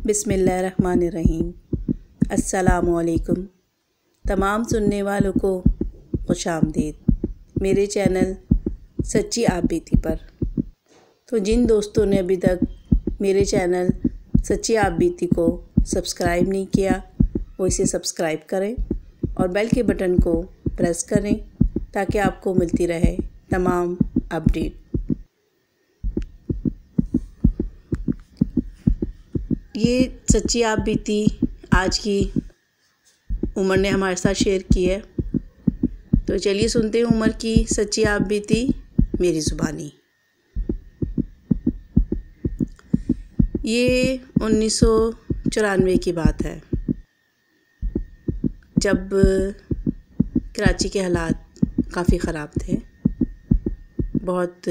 बिस्मिल्लाहिर्रहमानिर्रहीम। अस्सलामुअलैकुम। तमाम सुनने वालों को खुशामदीद मेरे चैनल सच्ची आप बीती पर। तो जिन दोस्तों ने अभी तक मेरे चैनल सच्ची आप बीती को सब्सक्राइब नहीं किया वो इसे सब्सक्राइब करें और बेल के बटन को प्रेस करें ताकि आपको मिलती रहे तमाम अपडेट। ये सच्ची आप बीती आज की उमर ने हमारे साथ शेयर की है। तो चलिए सुनते हैं उमर की सच्ची आप बीती मेरी ज़ुबानी। ये 1994 की बात है, जब कराची के हालात काफ़ी ख़राब थे। बहुत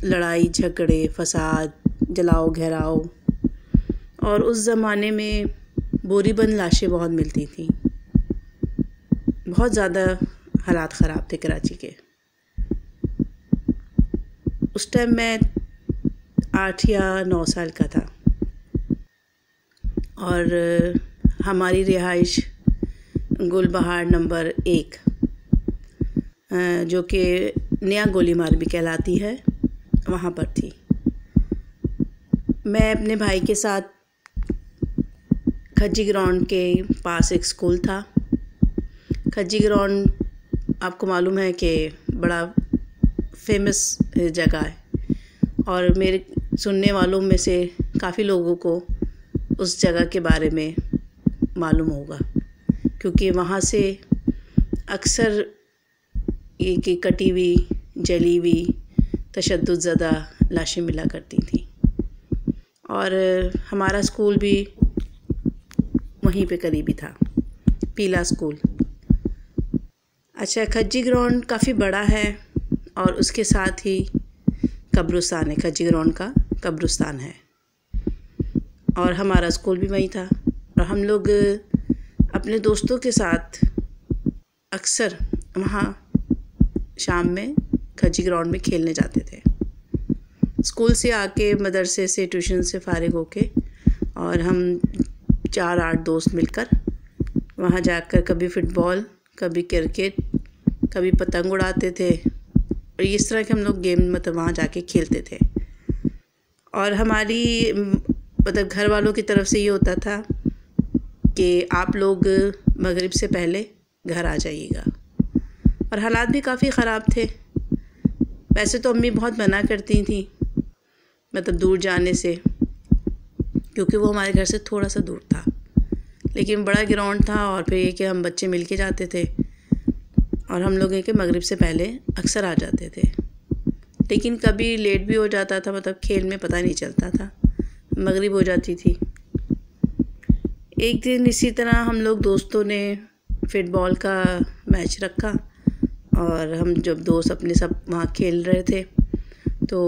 लड़ाई झगड़े, फसाद, जलाओ घेराव, और उस ज़माने में बोरीबंद लाशें बहुत मिलती थी। बहुत ज़्यादा हालात ख़राब थे कराची के। उस टाइम मैं 8 या 9 साल का था और हमारी रिहाइश गुलबहार नंबर 1 जो कि नया गोलीमार भी कहलाती है, वहाँ पर थी। मैं अपने भाई के साथ खज्जी ग्राउंड के पास एक स्कूल था। खज्जी ग्राउंड आपको मालूम है कि बड़ा फेमस जगह है और मेरे सुनने वालों में से काफ़ी लोगों को उस जगह के बारे में मालूम होगा, क्योंकि वहाँ से अक्सर ये कि कटी हुई, जली हुई, तशद्दुद ज़दा लाशें मिला करती थी। और हमारा स्कूल भी वहीं पे करीबी था, पीला स्कूल। अच्छा, खज्जी ग्राउंड काफ़ी बड़ा है और उसके साथ ही कब्रिस्तान है। खज्जी ग्राउंड का कब्रिस्तान है और हमारा स्कूल भी वहीं था। और हम लोग अपने दोस्तों के साथ अक्सर वहाँ शाम में खज्जी ग्राउंड में खेलने जाते थे। स्कूल से आके, मदरसे से, ट्यूशन से फ़ारिग होके, और हम 4-8 दोस्त मिलकर वहाँ जाकर कभी फ़ुटबॉल, कभी क्रिकेट, कभी पतंग उड़ाते थे। और इस तरह के हम लोग गेम मतलब वहाँ जाके खेलते थे। और हमारी मतलब घर वालों की तरफ से ये होता था कि आप लोग मगरिब से पहले घर आ जाइएगा। और हालात भी काफ़ी ख़राब थे। वैसे तो अम्मी बहुत मना करती थी मतलब दूर जाने से, क्योंकि वो हमारे घर से थोड़ा सा दूर था, लेकिन बड़ा ग्राउंड था। और फिर ये कि हम बच्चे मिल के जाते थे और हम लोग ये कि मगरिब से पहले अक्सर आ जाते थे। लेकिन कभी लेट भी हो जाता था, मतलब खेल में पता नहीं चलता था, मगरिब हो जाती थी। एक दिन इसी तरह हम लोग दोस्तों ने फ़ुटबॉल का मैच रखा और हम जब दोस्त अपने सब वहाँ खेल रहे थे तो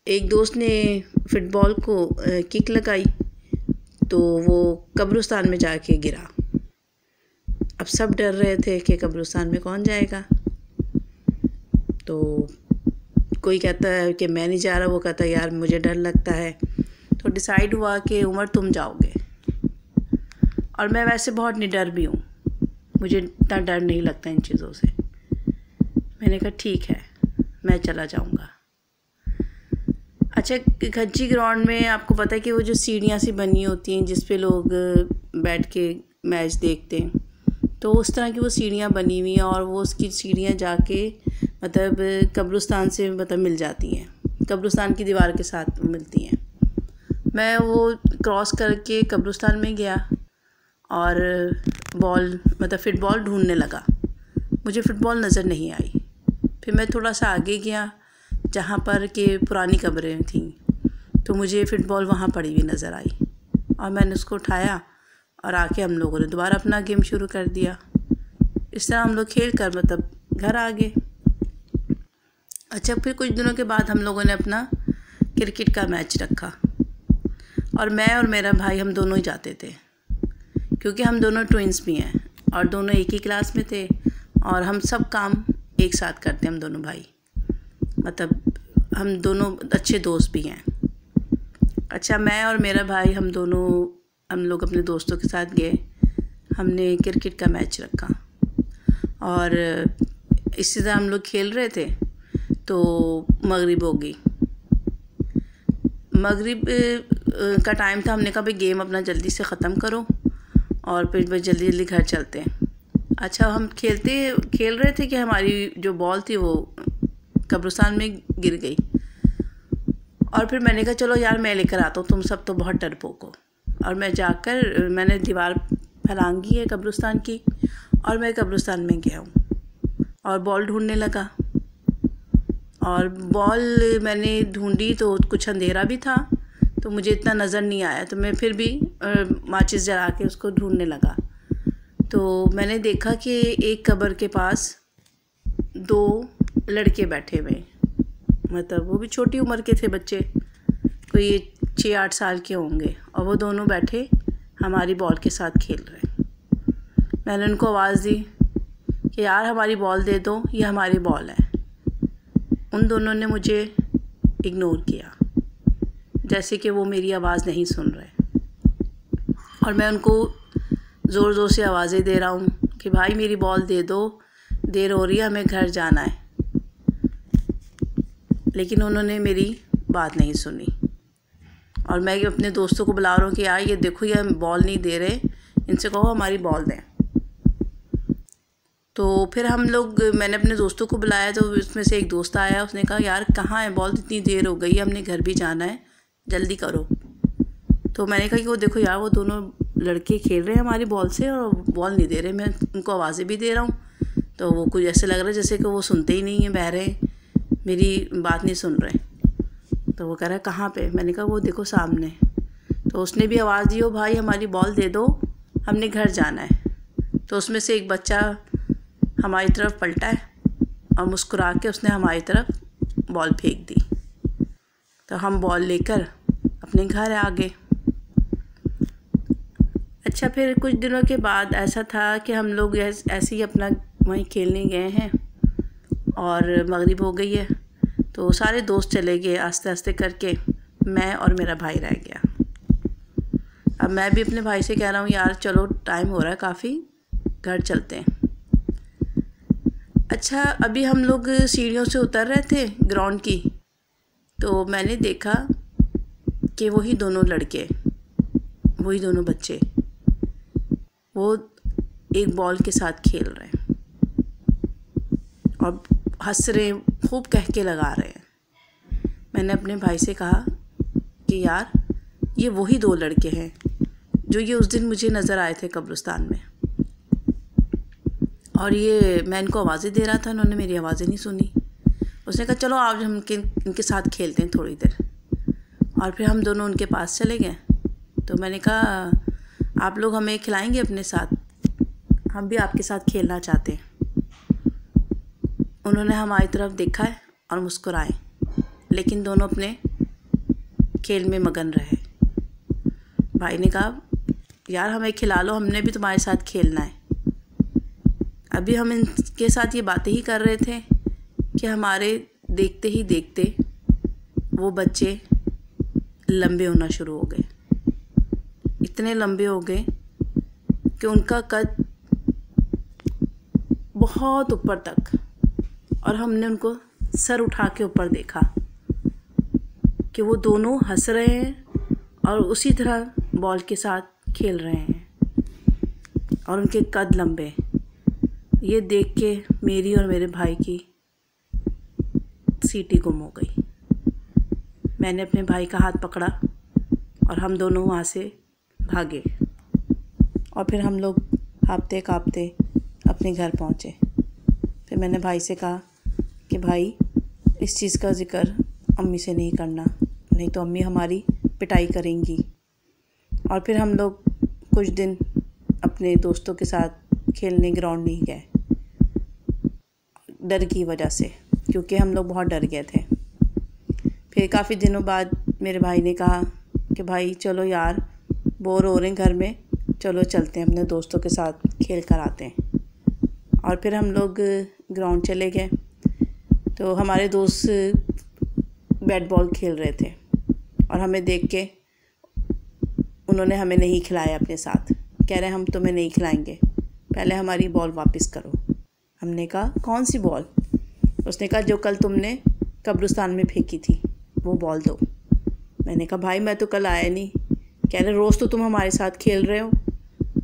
एक दोस्त ने फ़ुटबॉल को किक लगाई तो वो कब्रिस्तान में जाके गिरा। अब सब डर रहे थे कि कब्रिस्तान में कौन जाएगा। तो कोई कहता है कि मैं नहीं जा रहा, वो कहता है यार मुझे डर लगता है। तो डिसाइड हुआ कि उमर तुम जाओगे। और मैं वैसे बहुत निडर भी हूँ, मुझे इतना डर नहीं लगता इन चीज़ों से। मैंने कहा ठीक है, मैं चला जाऊँगा। अच्छा, खज्जी ग्राउंड में आपको पता है कि वो जो सीढ़ियाँ सी बनी होती हैं जिस पे लोग बैठ के मैच देखते हैं, तो उस तरह की वो सीढ़ियाँ बनी हुई हैं और वो उसकी सीढ़ियाँ जाके मतलब कब्रिस्तान से मतलब मिल जाती हैं, कब्रिस्तान की दीवार के साथ मिलती हैं। मैं वो क्रॉस करके कब्रिस्तान में गया और बॉल मतलब फ़ुटबॉल ढूंढने लगा। मुझे फ़ुटबॉल नज़र नहीं आई। फिर मैं थोड़ा सा आगे गया जहाँ पर के पुरानी कब्रें थीं, तो मुझे फ़ुटबॉल वहाँ पड़ी हुई नज़र आई और मैंने उसको उठाया और आके हम लोगों ने दोबारा अपना गेम शुरू कर दिया। इस तरह हम लोग खेल कर मतलब घर आ गए। अच्छा, फिर कुछ दिनों के बाद हम लोगों ने अपना क्रिकेट का मैच रखा और मैं और मेरा भाई हम दोनों ही जाते थे, क्योंकि हम दोनों ट्विंस भी हैं और दोनों एक ही क्लास में थे और हम सब काम एक साथ करते हैं हम दोनों भाई, मतलब हम दोनों अच्छे दोस्त भी हैं। अच्छा, मैं और मेरा भाई हम लोग अपने दोस्तों के साथ गए, हमने क्रिकेट का मैच रखा और इसी तरह हम लोग खेल रहे थे तो मगरिब हो गई। मगरिब का टाइम था, हमने कहा भाई गेम अपना जल्दी से ख़त्म करो और फिर बस जल्दी जल्दी घर चलते हैं। अच्छा, हम खेल रहे थे कि हमारी जो बॉल थी वो कब्रिस्तान में गिर गई और फिर मैंने कहा चलो यार मैं लेकर आता हूँ, तुम सब तो बहुत डरपोक हो। और मैंने दीवार फलांगी है कब्रिस्तान की और मैं कब्रिस्तान में गया हूँ और बॉल ढूंढने लगा। और बॉल मैंने ढूंढी तो कुछ अंधेरा भी था तो मुझे इतना नज़र नहीं आया, तो मैं फिर भी माचिस जला के उसको ढूंढने लगा। तो मैंने देखा कि एक कब्र के पास 2 लड़के बैठे हुए, मतलब वो भी छोटी उम्र के थे बच्चे, कोई 6-8 साल के होंगे, और वो दोनों बैठे हमारी बॉल के साथ खेल रहे। मैंने उनको आवाज़ दी कि यार हमारी बॉल दे दो, ये हमारी बॉल है। उन दोनों ने मुझे इग्नोर किया, जैसे कि वो मेरी आवाज़ नहीं सुन रहे। और मैं उनको ज़ोर ज़ोर से आवाज़ें दे रहा हूँ कि भाई मेरी बॉल दे दो, देर हो रही है, हमें घर जाना है। लेकिन उन्होंने मेरी बात नहीं सुनी और मैं अपने दोस्तों को बुला रहा हूँ कि यार ये देखो, ये बॉल नहीं दे रहे, इनसे कहो हमारी बॉल दें। तो फिर मैंने अपने दोस्तों को बुलाया तो उसमें से एक दोस्त आया, उसने कहा यार कहाँ है बॉल, इतनी देर हो गई है, हमने घर भी जाना है, जल्दी करो। तो मैंने कहा कि वो देखो यार, वो दोनों लड़के खेल रहे हैं हमारी बॉल से और बॉल नहीं दे रहे, मैं उनको आवाज़ें भी दे रहा हूँ तो वो कुछ ऐसे लग रहा है जैसे कि वो सुनते ही नहीं हैं, बह रहे हैं, मेरी बात नहीं सुन रहे। तो वो कह रहा है कहाँ पे? मैंने कहा वो देखो सामने। तो उसने भी आवाज़ दी, ओ भाई हमारी बॉल दे दो, हमने घर जाना है। तो उसमें से एक बच्चा हमारी तरफ पलटा है और मुस्कुरा के उसने हमारी तरफ बॉल फेंक दी। तो हम बॉल लेकर अपने घर आ गए। अच्छा, फिर कुछ दिनों के बाद ऐसा था कि हम लोग ऐसे ही अपना वहीं खेलने गए हैं और मगरिब हो गई है, तो सारे दोस्त चले गए आस्ते आस्ते करके, मैं और मेरा भाई रह गया। अब मैं भी अपने भाई से कह रहा हूँ यार चलो टाइम हो रहा है काफ़ी, घर चलते हैं। अच्छा, अभी हम लोग सीढ़ियों से उतर रहे थे ग्राउंड की, तो मैंने देखा कि वही दोनों लड़के, वही दोनों बच्चे, वो एक बॉल के साथ खेल रहे हैं और हंस रहे, खूब कह के लगा रहे हैं। मैंने अपने भाई से कहा कि यार ये वही 2 लड़के हैं जो ये उस दिन मुझे नज़र आए थे कब्रिस्तान में, और ये मैं इनको आवाज़ें दे रहा था, उन्होंने मेरी आवाज़ें नहीं सुनी। उसने कहा चलो आज हम इनके साथ खेलते हैं थोड़ी देर, और फिर हम दोनों उनके पास चले गए। तो मैंने कहा आप लोग हमें खिलाएंगे अपने साथ, हम भी आपके साथ खेलना चाहते हैं। उन्होंने हमारी तरफ देखा है और मुस्कुराए, लेकिन दोनों अपने खेल में मगन रहे। भाई ने कहा यार हमें खिला लो, हमने भी तुम्हारे साथ खेलना है। अभी हम इनके साथ ये बातें ही कर रहे थे कि हमारे देखते ही देखते वो बच्चे लंबे होना शुरू हो गए। इतने लंबे हो गए कि उनका कद बहुत ऊपर तक, और हमने उनको सर उठा के ऊपर देखा कि वो दोनों हंस रहे हैं और उसी तरह बॉल के साथ खेल रहे हैं और उनके कद लंबे। ये देख के मेरी और मेरे भाई की सीटी गुम हो गई। मैंने अपने भाई का हाथ पकड़ा और हम दोनों वहाँ से भागे, और फिर हम लोग काँपते काँपते अपने घर पहुँचे। फिर मैंने भाई से कहा कि भाई इस चीज़ का ज़िक्र अम्मी से नहीं करना, नहीं तो अम्मी हमारी पिटाई करेंगी। और फिर हम लोग कुछ दिन अपने दोस्तों के साथ खेलने ग्राउंड नहीं गए, डर की वजह से, क्योंकि हम लोग बहुत डर गए थे। फिर काफ़ी दिनों बाद मेरे भाई ने कहा कि भाई चलो यार बोर हो रहे हैं घर में, चलो चलते हैं अपने दोस्तों के साथ खेल कर आते हैं। और फिर हम लोग ग्राउंड चले गए तो हमारे दोस्त बैट बॉल खेल रहे थे और हमें देख के उन्होंने हमें नहीं खिलाया अपने साथ। कह रहे हम तुम्हें नहीं खिलाएंगे, पहले हमारी बॉल वापस करो। हमने कहा कौन सी बॉल? उसने कहा जो कल तुमने कब्रिस्तान में फेंकी थी वो बॉल दो। मैंने कहा भाई मैं तो कल आया नहीं। कह रहे रोज़ तो तुम हमारे साथ खेल रहे हो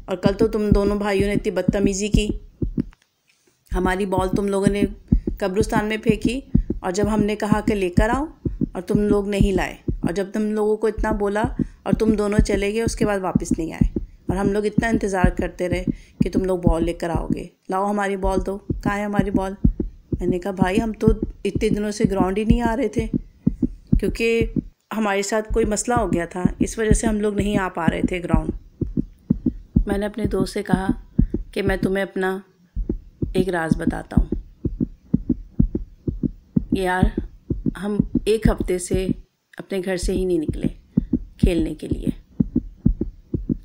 और कल तो तुम दोनों भाइयों ने इतनी बदतमीज़ी की, हमारी बॉल तुम लोगों ने कब्रिस्तान में फेंकी और जब हमने कहा कि लेकर आओ और तुम लोग नहीं लाए, और जब तुम लोगों को इतना बोला और तुम दोनों चले गए उसके बाद वापस नहीं आए और हम लोग इतना इंतज़ार करते रहे कि तुम लोग बॉल लेकर आओगे, लाओ हमारी बॉल दो, कहाँ है हमारी बॉल? मैंने कहा भाई हम तो इतने दिनों से ग्राउंड ही नहीं आ रहे थे क्योंकि हमारे साथ कोई मसला हो गया था, इस वजह से हम लोग नहीं आ पा रहे थे ग्राउंड। मैंने अपने दोस्त से कहा कि मैं तुम्हें अपना एक राज बताता हूँ यार, हम एक हफ्ते से अपने घर से ही नहीं निकले खेलने के लिए।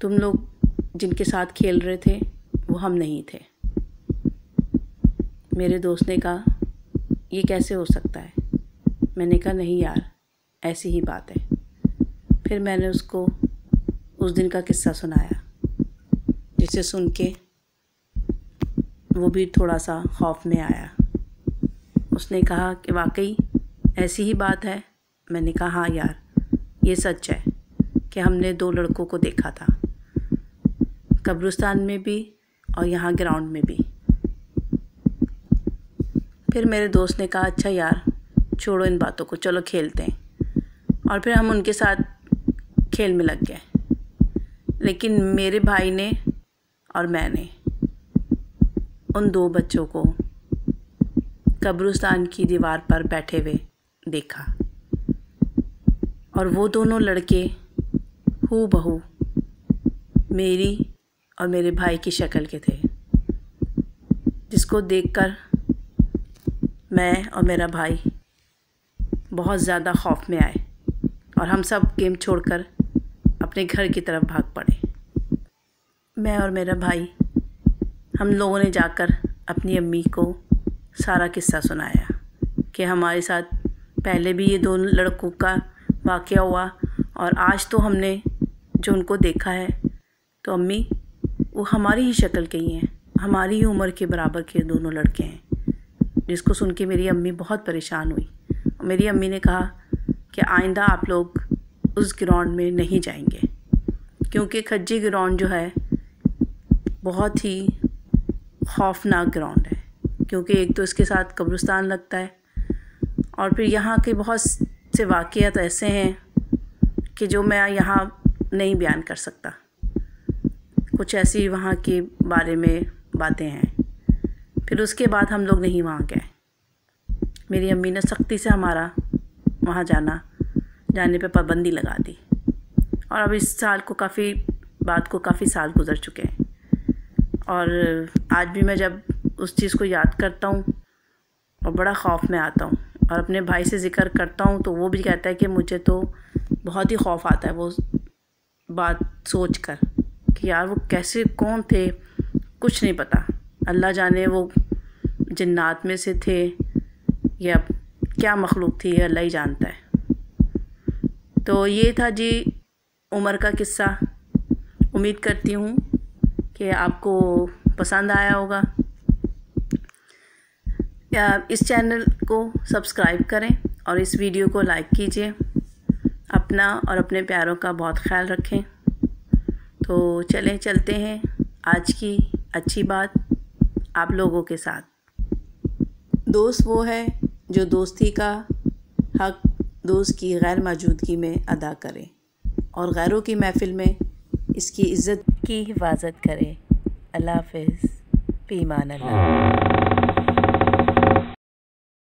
तुम लोग जिनके साथ खेल रहे थे वो हम नहीं थे। मेरे दोस्त ने कहा ये कैसे हो सकता है? मैंने कहा नहीं यार ऐसी ही बात है। फिर मैंने उसको उस दिन का किस्सा सुनाया, जिसे सुन के वो भी थोड़ा सा खौफ में आया। उसने कहा कि वाकई ऐसी ही बात है? मैंने कहा हाँ यार ये सच है कि हमने 2 लड़कों को देखा था, कब्रिस्तान में भी और यहाँ ग्राउंड में भी। फिर मेरे दोस्त ने कहा अच्छा यार छोड़ो इन बातों को, चलो खेलते हैं। और फिर हम उनके साथ खेल में लग गए। लेकिन मेरे भाई ने और मैंने उन 2 बच्चों को कब्रिस्तान की दीवार पर बैठे हुए देखा और वो दोनों लड़के हूबहू मेरी और मेरे भाई की शक्ल के थे, जिसको देखकर मैं और मेरा भाई बहुत ज़्यादा खौफ में आए और हम सब गेम छोड़कर अपने घर की तरफ भाग पड़े। मैं और मेरा भाई हम लोगों ने जाकर अपनी अम्मी को सारा किस्सा सुनाया कि हमारे साथ पहले भी ये 2 लड़कों का वाक़या हुआ और आज तो हमने जो उनको देखा है तो अम्मी वो हमारी ही शक्ल के ही हैं, हमारी ही उम्र के बराबर के दोनों लड़के हैं। जिसको सुन के मेरी अम्मी बहुत परेशान हुई और मेरी अम्मी ने कहा कि आइंदा आप लोग उस ग्राउंड में नहीं जाएंगे क्योंकि खज्जी ग्राउंड जो है बहुत ही खौफनाक ग्राउंड है, क्योंकि एक तो इसके साथ कब्रिस्तान लगता है और फिर यहाँ के बहुत से वाक़यात ऐसे हैं कि जो मैं यहाँ नहीं बयान कर सकता। कुछ ऐसी वहाँ के बारे में बातें हैं। फिर उसके बाद हम लोग नहीं वहाँ गए। मेरी अम्मी ने सख्ती से हमारा वहाँ जाने पे पाबंदी लगा दी और अब इस साल को काफ़ी साल गुज़र चुके हैं और आज भी मैं जब उस चीज़ को याद करता हूँ और बड़ा खौफ में आता हूँ और अपने भाई से ज़िक्र करता हूँ तो वो भी कहता है कि मुझे तो बहुत ही खौफ आता है वो बात सोच कर कि यार वो कैसे कौन थे कुछ नहीं पता, अल्लाह जाने वो जिन्नात में से थे या क्या मखलूक थी ये अल्लाह ही जानता है। तो ये था जी उमर का किस्सा। उम्मीद करती हूँ कि आपको पसंद आया होगा। इस चैनल को सब्सक्राइब करें और इस वीडियो को लाइक कीजिए। अपना और अपने प्यारों का बहुत ख्याल रखें। तो चलते हैं आज की अच्छी बात आप लोगों के साथ। दोस्त वो है जो दोस्ती का हक दोस्त की गैर मौजूदगी में अदा करे और गैरों की महफ़िल में इसकी इज़्ज़त की हिफाजत करे। अल्लाह हाफ़िज़, फ़ी अमान अल्लाह।